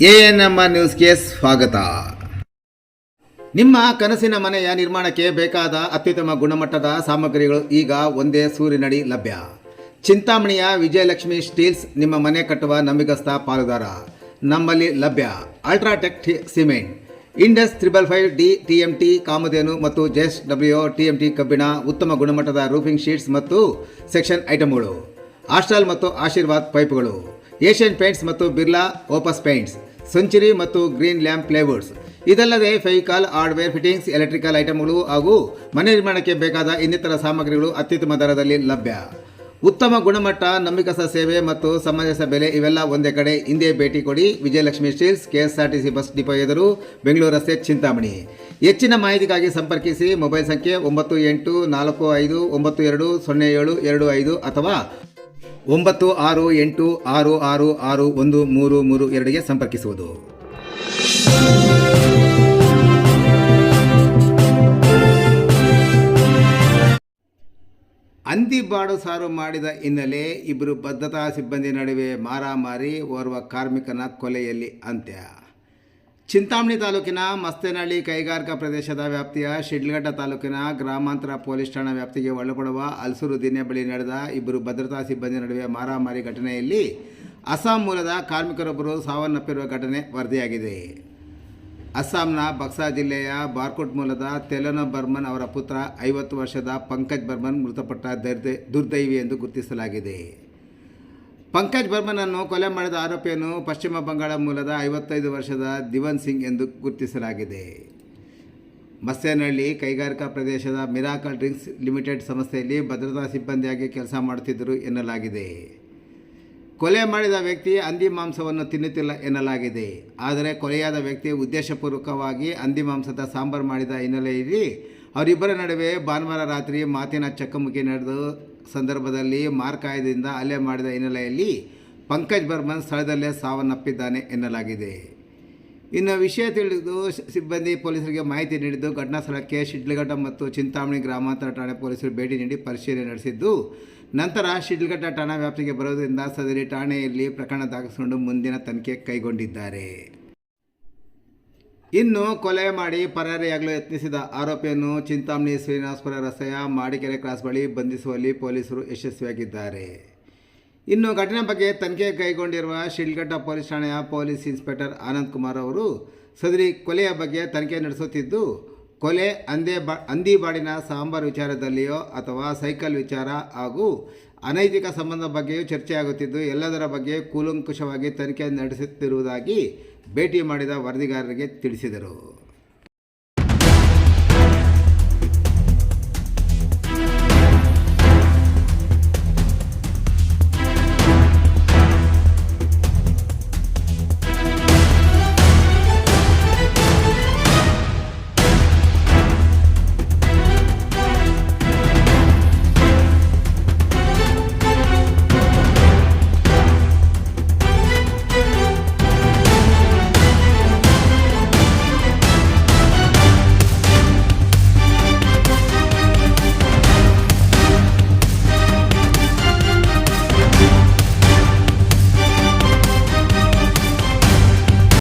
ANMR ನ್ಯೂಸ್ಗೆ ಸ್ವಾಗತ. ನಿಮ್ಮ ಕನಸಿನ ಮನೆಯ ನಿರ್ಮಾಣಕ್ಕೆ ಬೇಕಾದ ಅತ್ಯುತ್ತಮ ಗುಣಮಟ್ಟದ ಸಾಮಗ್ರಿಗಳು ಈಗ ಒಂದೇ ಸೂರಿನಡಿ ಲಭ್ಯ. ಚಿಂತಾಮಣಿಯ ವಿಜಯಲಕ್ಷ್ಮಿ ಸ್ಟೀಲ್ಸ್ ನಿಮ್ಮ ಮನೆ ಕಟ್ಟುವ ನಂಬಿಕಸ್ಥ ಪಾಲುದಾರ. ನಮ್ಮಲ್ಲಿ ಲಭ್ಯ UltraTech cement, Indus 555D TMT ಕಾಮಧೇನು ಮತ್ತು JSW TMT ಕಬ್ಬಿಣ, ಉತ್ತಮ ಗುಣಮಟ್ಟದ ರೂಫಿಂಗ್ ಶೀಟ್ಸ್ ಮತ್ತು ಸೆಕ್ಷನ್ ಐಟಮ್ಗಳು, ಆಸ್ಟ್ರಾಲ್ ಮತ್ತು ಆಶೀರ್ವಾದ್ ಪೈಪ್ಗಳು, ಏಷ್ಯನ್ ಪೇಂಟ್ಸ್ ಮತ್ತು ಬಿರ್ಲಾ ಓಪಸ್ ಪೇಂಟ್ಸ್, ಸೆಂಚುರಿ ಮತ್ತು ಗ್ರೀನ್ ಲ್ಯಾಂಪ್ ಪ್ಲೇವುಡ್ಸ್. ಇದಲ್ಲದೆ ಫೆವಿಕಾಲ್, ಹಾರ್ಡ್ವೇರ್, ಫಿಟ್ಟಿಂಗ್ಸ್, ಎಲೆಕ್ಟ್ರಿಕಲ್ ಐಟಮ್ಗಳು ಹಾಗೂ ಮನೆ ನಿರ್ಮಾಣಕ್ಕೆ ಬೇಕಾದ ಇನ್ನಿತರ ಸಾಮಗ್ರಿಗಳು ಅತ್ಯುತ್ತಮ ದರದಲ್ಲಿ ಲಭ್ಯ. ಉತ್ತಮ ಗುಣಮಟ್ಟ, ನಂಬಿಕಸ್ಥ ಸೇವೆ ಮತ್ತು ಸಮಂಜಸ ಬೆಲೆ ಇವೆಲ್ಲ ಒಂದೇ ಕಡೆ. ಹಿಂದೆ ಭೇಟಿ ಕೊಡಿ. Vijayalakshmi steels, KSRTC bus depot ಎದುರು, ಬೆಂಗಳೂರು ರಸ್ತೆ, ಚಿಂತಾಮಣಿ. ಹೆಚ್ಚಿನ ಮಾಹಿತಿಗಾಗಿ ಸಂಪರ್ಕಿಸಿ. ಮೊಬೈಲ್ ಸಂಖ್ಯೆ 9845920725 ಅಥವಾ 9686661332ಗೆ ಸಂಪರ್ಕಿಸುವುದು. ಹಂದಿಬಾಡು ಸಾರು ಮಾಡಿದ ಹಿನ್ನೆಲೆ ಇಬ್ಬರು ಭದ್ರತಾ ಸಿಬ್ಬಂದಿ ನಡುವೆ ಮಾರಾಮಾರಿ, ಓರ್ವ ಕಾರ್ಮಿಕನ ಕೊಲೆಯಲ್ಲಿ ಅಂತ್ಯ. ಚಿಂತಾಮಣಿ ತಾಲೂಕಿನ ಮಸ್ತೇನಹಳ್ಳಿ ಕೈಗಾರಿಕಾ ಪ್ರದೇಶದ ವ್ಯಾಪ್ತಿಯ ಶಿಡ್ಲಘಟ್ಟ ತಾಲೂಕಿನ ಗ್ರಾಮಾಂತರ ಪೊಲೀಸ್ ಠಾಣಾ ವ್ಯಾಪ್ತಿಗೆ ಒಳಪಡುವ ಹಲಸೂರು ದಿನ್ನೆ ಬಳಿ ನಡೆದ ಇಬ್ಬರು ಭದ್ರತಾ ಸಿಬ್ಬಂದಿ ನಡುವೆ ಮಾರಾಮಾರಿ ಘಟನೆಯಲ್ಲಿ ಅಸ್ಸಾಂ ಮೂಲದ ಕಾರ್ಮಿಕರೊಬ್ಬರು ಸಾವನ್ನಪ್ಪಿರುವ ಘಟನೆ ವರದಿಯಾಗಿದೆ. ಅಸ್ಸಾಂನ ಬಕ್ಸಾ ಜಿಲ್ಲೆಯ ಬಾರ್ಕೋಟ್ ಮೂಲದ ತೆಲೋನ ಬರ್ಮನ್ ಅವರ ಪುತ್ರ 50 ವರ್ಷದ ಪಂಕಜ್ ಬರ್ಮನ್ ಮೃತಪಟ್ಟ ದುರ್ದೈವಿ ಎಂದು ಗುರುತಿಸಲಾಗಿದೆ. ಪಂಕಜ್ ಬರ್ಮನನ್ನು ಕೊಲೆ ಮಾಡಿದ ಆರೋಪಿಯನ್ನು ಪಶ್ಚಿಮ ಬಂಗಾಳ ಮೂಲದ 55 ವರ್ಷದ ದಿವನ್ ಸಿಂಗ್ ಎಂದು ಗುರುತಿಸಲಾಗಿದೆ. ಮಸ್ತೇನಹಳ್ಳಿ ಕೈಗಾರಿಕಾ ಪ್ರದೇಶದ ಮಿರಾಕಲ್ ಡ್ರಿಂಕ್ಸ್ ಲಿಮಿಟೆಡ್ ಸಂಸ್ಥೆಯಲ್ಲಿ ಭದ್ರತಾ ಸಿಬ್ಬಂದಿಯಾಗಿ ಕೆಲಸ ಮಾಡುತ್ತಿದ್ದರು ಎನ್ನಲಾಗಿದೆ. ಕೊಲೆ ಮಾಡಿದ ವ್ಯಕ್ತಿ ಹಂದಿ ಮಾಂಸವನ್ನು ತಿನ್ನುತ್ತಿಲ್ಲ ಎನ್ನಲಾಗಿದೆ. ಆದರೆ ಕೊಲೆಯಾದ ವ್ಯಕ್ತಿ ಉದ್ದೇಶಪೂರ್ವಕವಾಗಿ ಹಂದಿ ಮಾಂಸದ ಸಾಂಬಾರು ಮಾಡಿದ ಹಿನ್ನೆಲೆಯಲ್ಲಿ ಅವರಿಬ್ಬರ ನಡುವೆ ಭಾನುವಾರ ರಾತ್ರಿ ಮಾತಿನ ಚಕಮಕಿ ನಡೆದ ಸಂದರ್ಭದಲ್ಲಿ ಮಾರ್ಕಾಯದಿಂದ ಹಲ್ಲೆ ಮಾಡಿದ ಹಿನ್ನೆಲೆಯಲ್ಲಿ ಪಂಕಜ್ ಬರ್ಮನ್ ಸ್ಥಳದಲ್ಲೇ ಸಾವನ್ನಪ್ಪಿದ್ದಾನೆ ಎನ್ನಲಾಗಿದೆ. ಇನ್ನು ವಿಷಯ ತಿಳಿದು ಸಿಬ್ಬಂದಿ ಪೊಲೀಸರಿಗೆ ಮಾಹಿತಿ ನೀಡಿದ್ದು ಘಟನಾ ಸ್ಥಳಕ್ಕೆ ಶಿಡ್ಲಘಟ್ಟ ಮತ್ತು ಚಿಂತಾಮಣಿ ಗ್ರಾಮಾಂತರ ಠಾಣೆ ಪೊಲೀಸರು ಭೇಟಿ ನೀಡಿ ಪರಿಶೀಲನೆ ನಡೆಸಿದ್ದು, ನಂತರ ಶಿಡ್ಲಘಟ್ಟ ಠಾಣಾ ವ್ಯಾಪ್ತಿಗೆ ಬರುವುದರಿಂದ ಸದರಿ ಠಾಣೆಯಲ್ಲಿ ಪ್ರಕರಣ ದಾಖಲಿಸಿಕೊಂಡು ಮುಂದಿನ ತನಿಖೆ ಕೈಗೊಂಡಿದ್ದಾರೆ. ಇನ್ನು ಕೊಲೆ ಮಾಡಿ ಪರಾರಿಯಾಗಲು ಯತ್ನಿಸಿದ ಆರೋಪಿಯನ್ನು ಚಿಂತಾಮಣಿ ಶ್ರೀನಿವಾಸಪುರ ರಸ್ತೆಯ ಮಾಡಿಕೆರೆ ಕ್ರಾಸ್ ಬಳಿ ಬಂಧಿಸುವಲ್ಲಿ ಪೊಲೀಸರು ಯಶಸ್ವಿಯಾಗಿದ್ದಾರೆ. ಇನ್ನು ಘಟನೆ ಬಗ್ಗೆ ತನಿಖೆ ಕೈಗೊಂಡಿರುವ ಶಿಡ್ಲಘಟ್ಟ ಪೊಲೀಸ್ ಠಾಣೆಯ ಪೊಲೀಸ್ ಇನ್ಸ್ಪೆಕ್ಟರ್ ಆನಂದ್ ಕುಮಾರ್ ಅವರು ಸದರಿ ಕೊಲೆಯ ಬಗ್ಗೆ ತನಿಖೆ ನಡೆಸುತ್ತಿದ್ದು, ಕೊಲೆ ಹಂದಿಬಾಡಿನ ಸಾಂಬಾರು ವಿಚಾರದಲ್ಲಿಯೋ ಅಥವಾ ಸೈಕಲ್ ವಿಚಾರ ಹಾಗೂ ಅನೈತಿಕ ಸಂಬಂಧ ಬಗ್ಗೆಯೂ ಚರ್ಚೆಯಾಗುತ್ತಿದ್ದು, ಎಲ್ಲದರ ಬಗ್ಗೆ ಕೂಲಂಕುಷವಾಗಿ ತನಿಖೆ ನಡೆಸುತ್ತಿರುವುದಾಗಿ ಭೇಟಿ ಮಾಡಿದ ವರದಿಗಾರರಿಗೆ ತಿಳಿಸಿದರು.